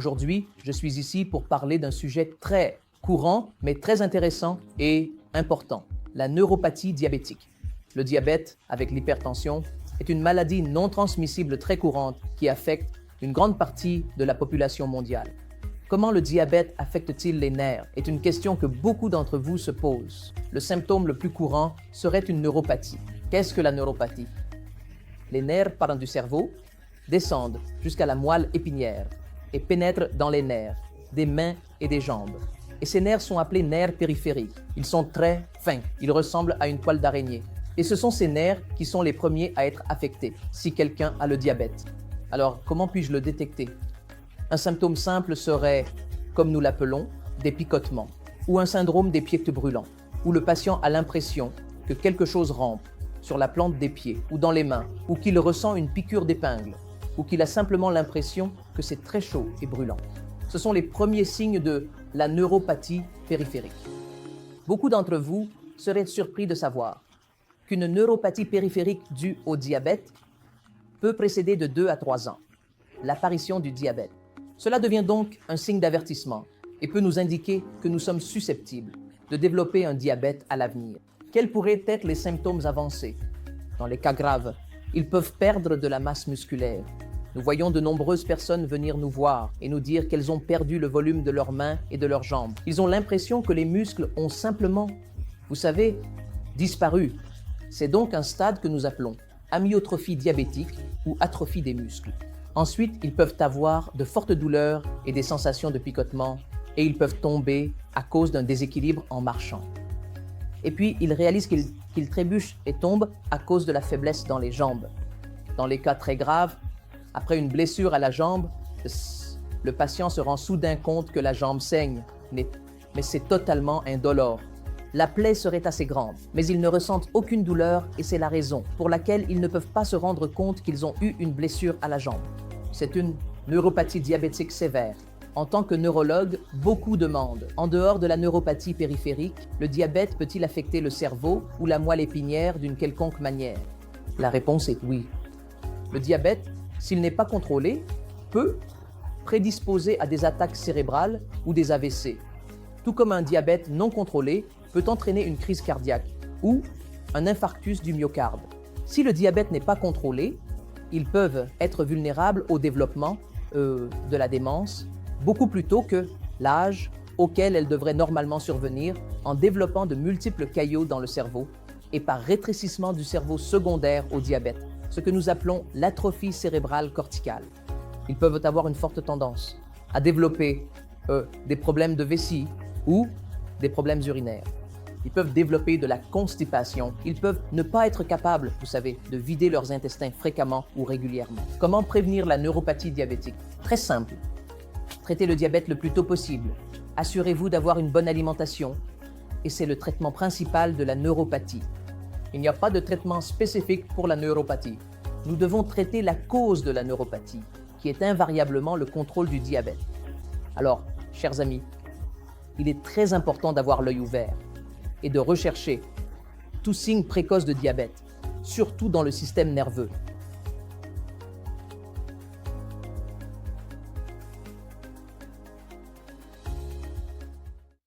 Aujourd'hui, je suis ici pour parler d'un sujet très courant, mais très intéressant et important, la neuropathie diabétique. Le diabète, avec l'hypertension, est une maladie non transmissible très courante qui affecte une grande partie de la population mondiale. Comment le diabète affecte-t-il les nerfs est une question que beaucoup d'entre vous se posent. Le symptôme le plus courant serait une neuropathie. Qu'est-ce que la neuropathie? Les nerfs partant du cerveau descendent jusqu'à la moelle épinière et pénètrent dans les nerfs des mains et des jambes. Et ces nerfs sont appelés nerfs périphériques. Ils sont très fins, ils ressemblent à une toile d'araignée. Et ce sont ces nerfs qui sont les premiers à être affectés si quelqu'un a le diabète. Alors, comment puis-je le détecter? Un symptôme simple serait, comme nous l'appelons, des picotements, ou un syndrome des pieds brûlants, où le patient a l'impression que quelque chose rampe sur la plante des pieds ou dans les mains, ou qu'il ressent une piqûre d'épingle, ou qu'il a simplement l'impression que c'est très chaud et brûlant. Ce sont les premiers signes de la neuropathie périphérique. Beaucoup d'entre vous seraient surpris de savoir qu'une neuropathie périphérique due au diabète peut précéder de 2 à 3 ans l'apparition du diabète. Cela devient donc un signe d'avertissement et peut nous indiquer que nous sommes susceptibles de développer un diabète à l'avenir. Quels pourraient être les symptômes avancés? Dans les cas graves, ils peuvent perdre de la masse musculaire. Nous voyons de nombreuses personnes venir nous voir et nous dire qu'elles ont perdu le volume de leurs mains et de leurs jambes. Ils ont l'impression que les muscles ont simplement, vous savez, disparu. C'est donc un stade que nous appelons amyotrophie diabétique ou atrophie des muscles. Ensuite, ils peuvent avoir de fortes douleurs et des sensations de picotement et ils peuvent tomber à cause d'un déséquilibre en marchant. Et puis, ils réalisent qu'ils trébuchent et tombent à cause de la faiblesse dans les jambes. Dans les cas très graves, après une blessure à la jambe, le patient se rend soudain compte que la jambe saigne, mais c'est totalement indolore. La plaie serait assez grande, mais ils ne ressentent aucune douleur et c'est la raison pour laquelle ils ne peuvent pas se rendre compte qu'ils ont eu une blessure à la jambe. C'est une neuropathie diabétique sévère. En tant que neurologue, beaucoup demandent, en dehors de la neuropathie périphérique, le diabète peut-il affecter le cerveau ou la moelle épinière d'une quelconque manière? La réponse est oui. Le diabète, s'il n'est pas contrôlé, peut prédisposer à des attaques cérébrales ou des AVC. Tout comme un diabète non contrôlé peut entraîner une crise cardiaque ou un infarctus du myocarde. Si le diabète n'est pas contrôlé, ils peuvent être vulnérables au développement de la démence beaucoup plus tôt que l'âge auquel elle devrait normalement survenir en développant de multiples caillots dans le cerveau et par rétrécissement du cerveau secondaire au diabète, ce que nous appelons l'atrophie cérébrale corticale. Ils peuvent avoir une forte tendance à développer des problèmes de vessie ou des problèmes urinaires. Ils peuvent développer de la constipation. Ils peuvent ne pas être capables, vous savez, de vider leurs intestins fréquemment ou régulièrement. Comment prévenir la neuropathie diabétique? Très simple. Traitez le diabète le plus tôt possible. Assurez-vous d'avoir une bonne alimentation. Et c'est le traitement principal de la neuropathie. Il n'y a pas de traitement spécifique pour la neuropathie. Nous devons traiter la cause de la neuropathie, qui est invariablement le contrôle du diabète. Alors, chers amis, il est très important d'avoir l'œil ouvert et de rechercher tout signe précoce de diabète, surtout dans le système nerveux.